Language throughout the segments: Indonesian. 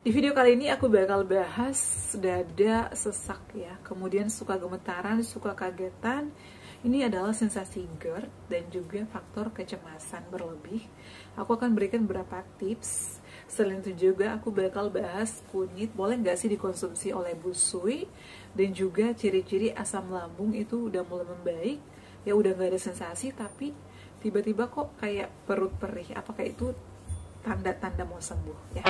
Di video kali ini aku bakal bahas dada sesak ya, kemudian suka gemetaran, suka kagetan. Ini adalah sensasi GERD dan juga faktor kecemasan berlebih. Aku akan berikan beberapa tips. Selain itu juga aku bakal bahas kunyit, boleh nggak sih dikonsumsi oleh busui, dan juga ciri-ciri asam lambung itu udah mulai membaik, ya udah nggak ada sensasi tapi tiba-tiba kok kayak perut perih. Apakah itu tanda-tanda mau sembuh ya?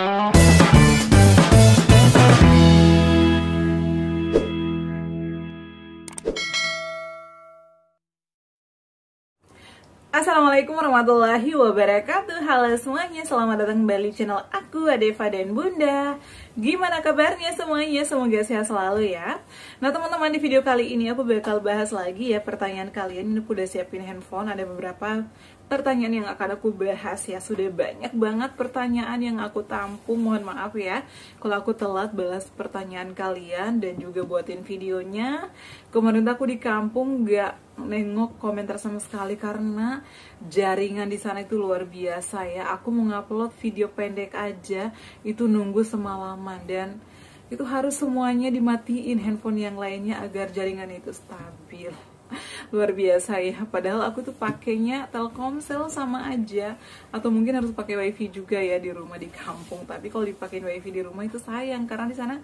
Assalamualaikum warahmatullahi wabarakatuh. Halo semuanya, selamat datang kembali di channel aku, Adeva dan Bunda. Gimana kabarnya semuanya? Semoga sehat selalu ya. Nah teman-teman, di video kali ini aku bakal bahas lagi ya pertanyaan kalian. Ini aku udah siapin handphone, ada beberapa pertanyaan yang akan aku bahas ya. Sudah banyak banget pertanyaan yang aku tampung, mohon maaf ya kalau aku telat balas pertanyaan kalian dan juga buatin videonya. Kemarin aku di kampung gak nengok komentar sama sekali karena jaringan di sana itu luar biasa ya. Aku mau ngupload video pendek aja itu nunggu semalaman, dan itu harus semuanya dimatiin handphone yang lainnya agar jaringan itu stabil. Luar biasa ya, padahal aku tuh pakainya Telkomsel sama aja, atau mungkin harus pakai wifi juga ya di rumah di kampung. Tapi kalau dipakai wifi di rumah itu sayang, karena di sana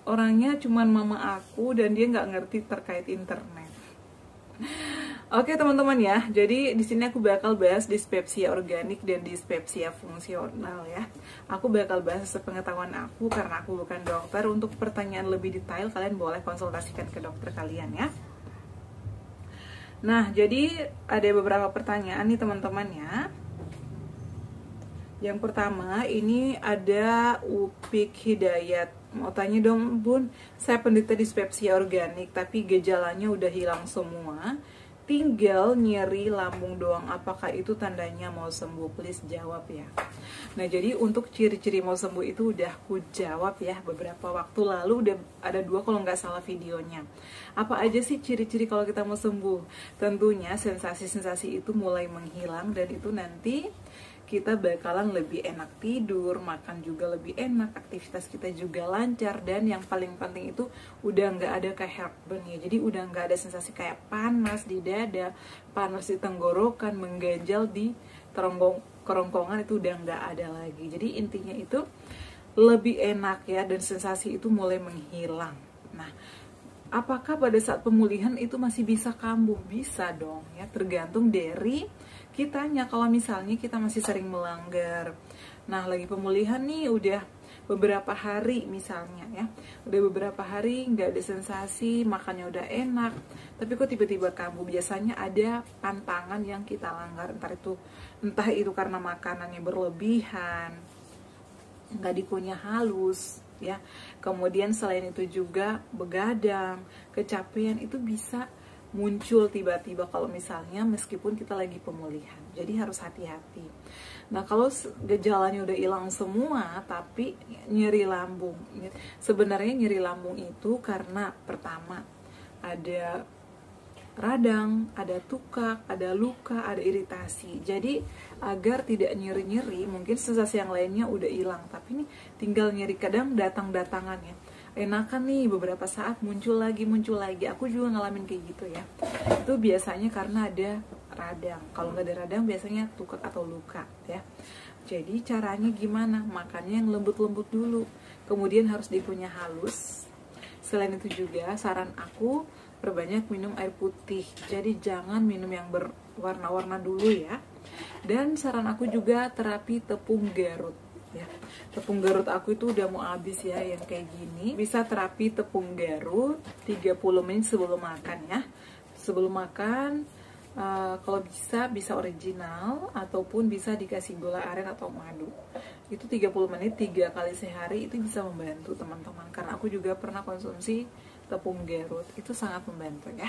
orangnya cuman mama aku dan dia nggak ngerti terkait internet. Oke teman-teman ya, jadi di sini aku bakal bahas dispepsia organik dan dispepsia fungsional ya. Aku bakal bahas sepengetahuan aku karena aku bukan dokter. Untuk pertanyaan lebih detail kalian boleh konsultasikan ke dokter kalian ya. Nah, jadi ada beberapa pertanyaan nih teman-teman ya. Yang pertama, ini ada Upik Hidayat. Mau tanya dong Bun, saya penderita dispepsia organik tapi gejalanya udah hilang semua, tinggal nyeri lambung doang. Apakah itu tandanya mau sembuh? Please jawab ya. Nah, jadi untuk ciri-ciri mau sembuh itu udah aku jawab ya beberapa waktu lalu, udah ada 2 kalau nggak salah videonya. Apa aja sih ciri-ciri kalau kita mau sembuh? Tentunya sensasi-sensasi itu mulai menghilang, dan itu nanti kita bakalan lebih enak tidur, makan juga lebih enak, aktivitas kita juga lancar, dan yang paling penting itu udah nggak ada kayak heartburn ya. Jadi udah nggak ada sensasi kayak panas di dada, panas di tenggorokan, mengganjal di kerongkongan, itu udah nggak ada lagi. Jadi intinya itu lebih enak ya, dan sensasi itu mulai menghilang. Nah, apakah pada saat pemulihan itu masih bisa kambuh? Bisa dong ya, tergantung dari kitanya. Kalau misalnya kita masih sering melanggar, nah lagi pemulihan nih udah beberapa hari misalnya ya, udah beberapa hari nggak ada sensasi, makannya udah enak, tapi kok tiba-tiba kambuh, biasanya ada pantangan yang kita langgar. Entah itu karena makanannya berlebihan, nggak dikunyah halus ya, kemudian selain itu juga begadang, kecapean, itu bisa muncul tiba-tiba kalau misalnya meskipun kita lagi pemulihan. Jadi harus hati-hati. Nah, kalau gejalanya udah hilang semua tapi nyeri lambung, sebenarnya nyeri lambung itu karena pertama ada radang, ada tukak, ada luka, ada iritasi. Jadi agar tidak nyeri-nyeri, mungkin sensasi yang lainnya udah hilang, tapi nih tinggal nyeri, kadang datang-datangannya enakan nih, beberapa saat muncul lagi. Aku juga ngalamin kayak gitu ya. Itu biasanya karena ada radang. Kalau nggak ada radang biasanya tukak atau luka ya. Jadi caranya gimana? Makannya yang lembut-lembut dulu, kemudian harus dikunyah halus. Selain itu juga saran aku, perbanyak minum air putih. Jadi jangan minum yang berwarna-warna dulu ya. Dan saran aku juga terapi tepung Garut ya. Tepung Garut aku itu udah mau habis ya, yang kayak gini. Bisa terapi tepung Garut 30 menit sebelum makan ya. Sebelum makan, kalau bisa original, ataupun bisa dikasih gula aren atau madu. Itu 30 menit 3 kali sehari, itu bisa membantu teman-teman. Karena aku juga pernah konsumsi tepung Garut, itu sangat membantu ya.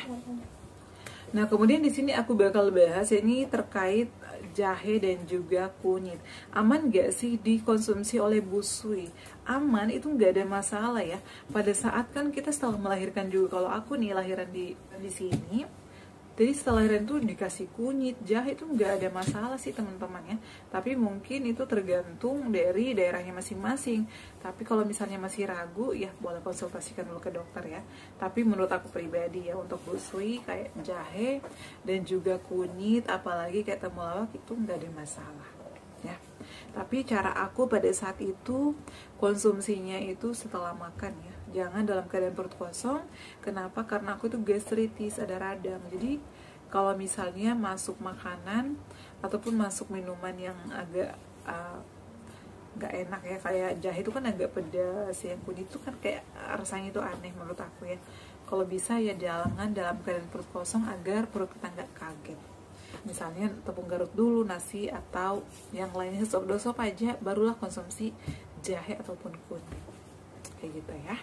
Nah, kemudian di sini aku bakal bahas ini terkait jahe dan juga kunyit. Aman gak sih dikonsumsi oleh busui? Aman, itu nggak ada masalah ya. Pada saat kan kita setelah melahirkan juga, kalau aku nih lahiran di sini, Jadi setelah lahiran tuh dikasih kunyit, jahe itu nggak ada masalah sih teman-teman ya. Tapi mungkin itu tergantung dari daerahnya masing-masing. Tapi kalau misalnya masih ragu ya boleh konsultasikan dulu ke dokter ya. Tapi menurut aku pribadi ya, untuk busui kayak jahe dan juga kunyit, apalagi kayak temulawak itu nggak ada masalah ya. Tapi cara aku pada saat itu konsumsinya itu setelah makan ya, jangan dalam keadaan perut kosong. Kenapa? Karena aku itu gastritis, ada radang. Jadi kalau misalnya masuk makanan ataupun masuk minuman yang agak nggak enak ya, kayak jahe itu kan agak pedas, yang kunyit itu kan kayak rasanya itu aneh menurut aku ya. Kalau bisa ya jangan dalam keadaan perut kosong agar perut kita nggak kaget. Misalnya tepung garut dulu, nasi atau yang lainnya sop aja, barulah konsumsi jahe ataupun kunyit kayak gitu ya.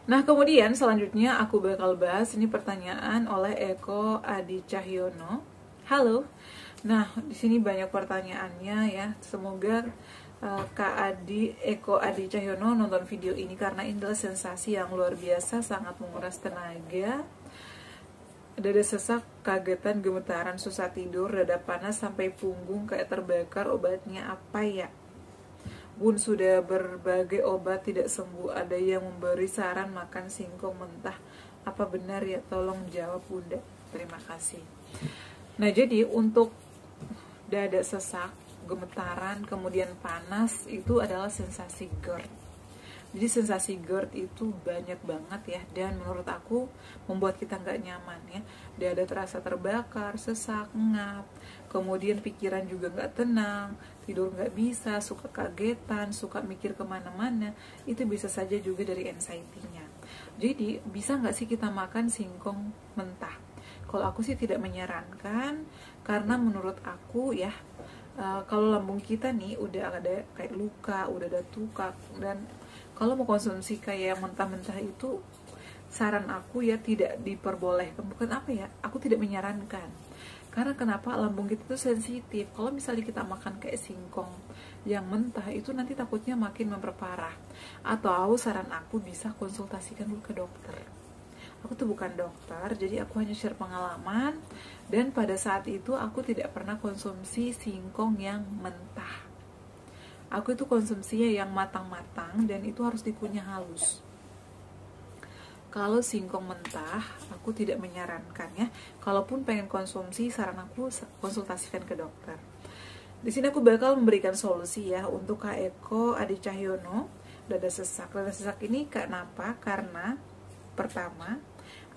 Nah kemudian selanjutnya aku bakal bahas ini pertanyaan oleh Eko Adi Cahyono. Halo. Nah di sini banyak pertanyaannya ya. Semoga Kak Adi, Eko Adi Cahyono nonton video ini karena ini adalah sensasi yang luar biasa, sangat menguras tenaga. Dada sesak, kagetan, gemetaran, susah tidur, dada panas sampai punggung kayak terbakar, obatnya apa ya? Bun, sudah berbagai obat tidak sembuh, ada yang memberi saran makan singkong mentah. Apa benar ya? Tolong jawab Bunda. Terima kasih. Nah jadi untuk dada sesak, gemetaran, kemudian panas itu adalah sensasi GERD. Jadi sensasi GERD itu banyak banget ya, dan menurut aku membuat kita nggak nyaman ya. Dada terasa terbakar, sesak, ngap, kemudian pikiran juga nggak tenang, tidur nggak bisa, suka kagetan, suka mikir kemana-mana. Itu bisa saja juga dari anxiety-nya. Jadi bisa nggak sih kita makan singkong mentah? Kalau aku sih tidak menyarankan, karena menurut aku ya, kalau lambung kita nih udah ada kayak luka, udah ada tukak, dan kalau mau konsumsi kayak mentah-mentah itu, saran aku ya tidak diperbolehkan. Bukan apa ya, aku tidak menyarankan. Karena kenapa? Lambung kita itu sensitif. Kalau misalnya kita makan kayak singkong yang mentah itu nanti takutnya makin memperparah. Atau saran aku bisa konsultasikan dulu ke dokter. Aku tuh bukan dokter, jadi aku hanya share pengalaman. Dan pada saat itu aku tidak pernah konsumsi singkong yang mentah. Aku itu konsumsinya yang matang-matang dan itu harus dikunyah halus. Kalau singkong mentah, aku tidak menyarankan ya. Kalaupun pengen konsumsi, saran aku konsultasikan ke dokter. Di sini aku bakal memberikan solusi ya untuk Kak Eko Adi Cahyono, dada sesak. Dada sesak ini kenapa? Karena pertama,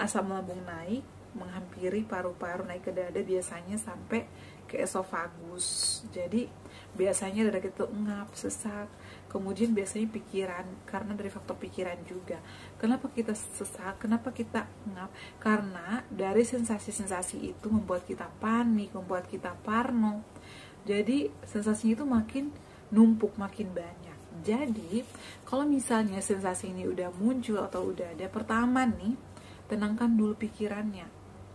asam lambung naik, menghampiri paru-paru, naik ke dada biasanya sampai ke esofagus. Jadi biasanya dada kita ngap, sesak. Kemudian biasanya pikiran, karena dari faktor pikiran juga. Kenapa kita sesak? Kenapa kita ngap? Karena dari sensasi-sensasi itu membuat kita panik, membuat kita parno. Jadi sensasinya itu makin numpuk, makin banyak. Jadi kalau misalnya sensasi ini udah muncul atau udah ada, pertama nih, tenangkan dulu pikirannya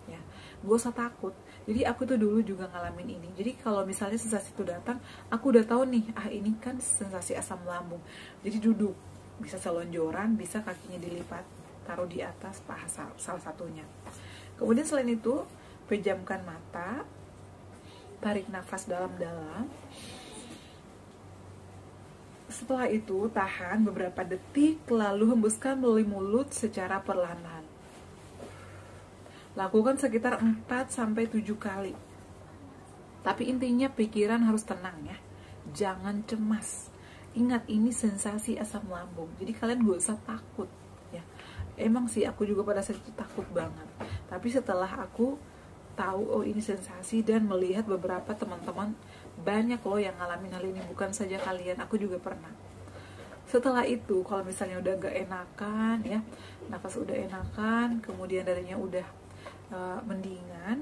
ya. Gak usah takut. Jadi aku tuh dulu juga ngalamin ini. Jadi kalau misalnya sensasi itu datang, aku udah tahu nih, ini kan sensasi asam lambung. Jadi duduk, bisa selonjoran, bisa kakinya dilipat, taruh di atas paha salah satunya. Kemudian selain itu, pejamkan mata, tarik nafas dalam-dalam. Setelah itu, tahan beberapa detik, lalu hembuskan melalui mulut secara perlahan-lahan. Lakukan sekitar 4-7 kali. Tapi intinya pikiran harus tenang ya. Jangan cemas. Ingat, ini sensasi asam lambung. Jadi kalian gak usah takut ya. Emang sih aku juga pada saat itu takut banget. Tapi setelah aku tahu oh ini sensasi dan melihat beberapa teman-teman banyak loh yang ngalamin hal ini, bukan saja kalian, aku juga pernah. Setelah itu kalau misalnya udah gak enakan ya, nafas udah enakan, kemudian dadanya udah mendingan,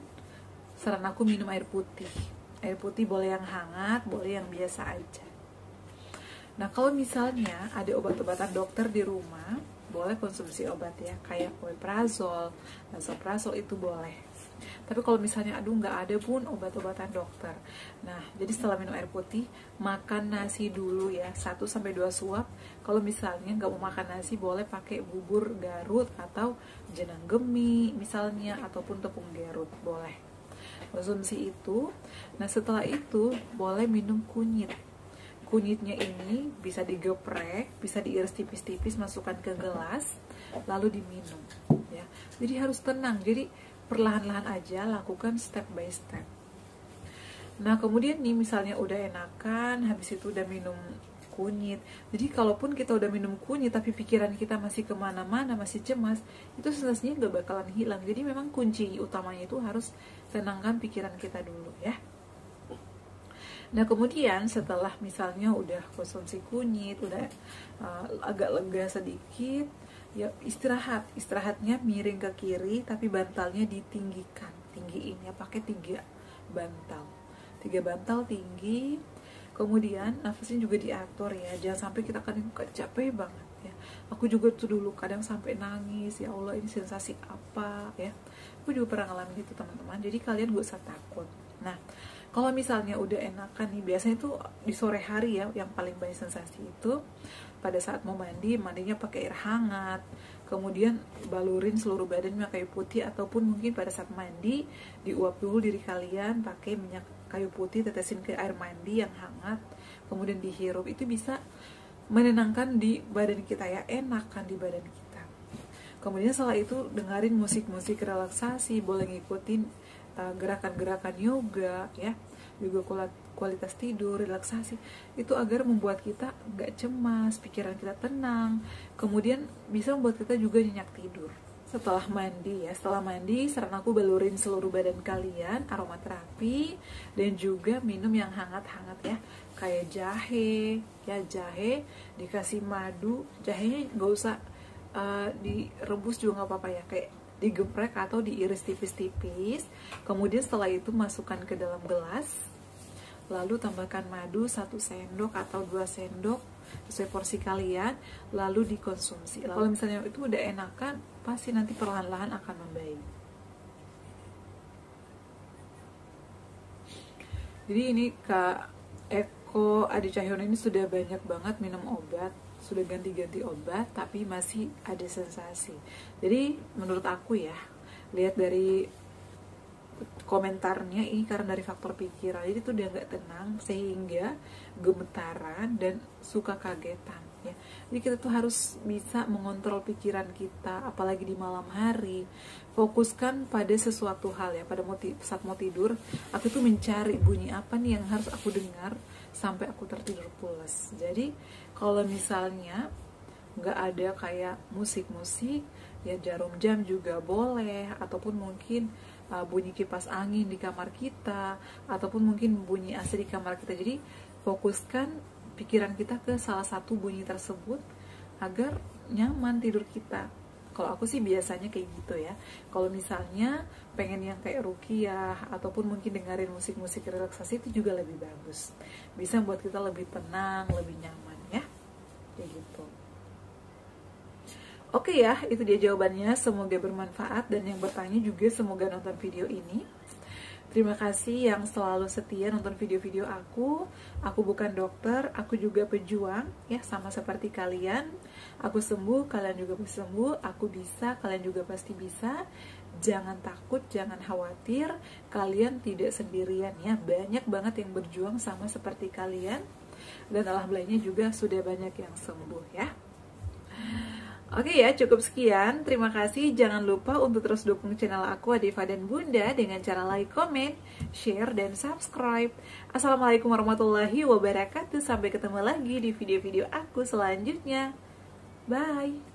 saran aku minum air putih. Air putih boleh yang hangat, boleh yang biasa aja. Nah kalau misalnya ada obat-obatan dokter di rumah, boleh konsumsi obat ya, kayak omeprazol, lansoprazol itu boleh. Tapi kalau misalnya aduh nggak ada Bun obat-obatan dokter, nah jadi setelah minum air putih makan nasi dulu ya, 1-2 suap. Kalau misalnya nggak mau makan nasi boleh pakai bubur Garut atau jenang gemi misalnya, ataupun tepung Garut boleh konsumsi itu. Nah setelah itu boleh minum kunyit. Kunyitnya ini bisa digeprek, bisa diiris tipis-tipis, masukkan ke gelas, lalu diminum ya. Jadi harus tenang, jadi perlahan-lahan aja, lakukan step by step. Nah kemudian nih misalnya udah enakan, habis itu udah minum kunyit. Jadi kalaupun kita udah minum kunyit tapi pikiran kita masih kemana-mana, masih cemas, itu sensasinya gak bakalan hilang. Jadi memang kunci utamanya itu harus tenangkan pikiran kita dulu ya. Nah kemudian setelah misalnya udah konsumsi kunyit, udah agak lega sedikit, ya istirahatnya miring ke kiri tapi bantalnya ditinggikan, tinggiin ya, pakai 3 bantal tinggi. Kemudian nafasnya juga diatur ya, jangan sampai kita kadang capek banget ya. Aku juga tuh dulu kadang sampai nangis, ya Allah ini sensasi apa ya. Aku juga pernah ngalamin itu teman-teman, jadi kalian gak usah takut. Nah kalau misalnya udah enakan nih, biasanya tuh di sore hari ya yang paling banyak sensasi itu pada saat mau mandi, mandinya pakai air hangat, kemudian balurin seluruh badan minyak kayu putih, ataupun mungkin pada saat mandi diuap dulu diri kalian pakai minyak kayu putih, tetesin ke air mandi yang hangat, kemudian dihirup. Itu bisa menenangkan di badan kita ya, enakan di badan kita. Kemudian setelah itu dengerin musik-musik relaksasi, boleh ngikutin gerakan-gerakan yoga ya, juga kualitas tidur, relaksasi, itu agar membuat kita nggak cemas, pikiran kita tenang, kemudian bisa membuat kita juga nyenyak tidur. Setelah mandi saran aku balurin seluruh badan kalian aromaterapi, dan juga minum yang hangat-hangat ya, kayak jahe dikasih madu. Jahenya nggak usah direbus juga nggak apa-apa ya, kayak digeprek atau diiris tipis-tipis. Kemudian setelah itu masukkan ke dalam gelas, lalu tambahkan madu 1 sendok atau 2 sendok sesuai porsi kalian, lalu dikonsumsi. Kalau misalnya itu udah enakan, pasti nanti perlahan-lahan akan membaik. Jadi ini Kak Eko Adi Cahyono ini sudah banyak banget minum obat, sudah ganti-ganti obat tapi masih ada sensasi. Jadi menurut aku ya, lihat dari komentarnya ini karena dari faktor pikiran, jadi itu udah nggak tenang sehingga gemetaran dan suka kagetan ya. Jadi kita tuh harus bisa mengontrol pikiran kita, apalagi di malam hari. Fokuskan pada sesuatu hal ya, pada saat mau tidur aku tuh mencari bunyi apa nih yang harus aku dengar sampai aku tertidur pulas. Jadi kalau misalnya nggak ada kayak musik-musik ya, jarum jam juga boleh, ataupun mungkin bunyi kipas angin di kamar kita, ataupun mungkin bunyi AC di kamar kita. Jadi fokuskan pikiran kita ke salah satu bunyi tersebut agar nyaman tidur kita. Kalau aku sih biasanya kayak gitu ya. Kalau misalnya pengen yang kayak ruqyah ataupun mungkin dengerin musik-musik relaksasi, itu juga lebih bagus, bisa membuat kita lebih tenang, lebih nyaman ya, kayak gitu. Oke ya, itu dia jawabannya. Semoga bermanfaat, dan yang bertanya juga semoga nonton video ini. Terima kasih yang selalu setia nonton video-video aku. Aku bukan dokter, aku juga pejuang ya, sama seperti kalian. Aku sembuh, kalian juga bisa sembuh. Aku bisa, kalian juga pasti bisa. Jangan takut, jangan khawatir. Kalian tidak sendirian ya. Banyak banget yang berjuang sama seperti kalian. Dan alhamdulillahnya juga sudah banyak yang sembuh ya. Oke ya, cukup sekian. Terima kasih. Jangan lupa untuk terus dukung channel aku Adifa dan Bunda dengan cara like, comment, share, dan subscribe. Assalamualaikum warahmatullahi wabarakatuh. Sampai ketemu lagi di video-video aku selanjutnya. Bye.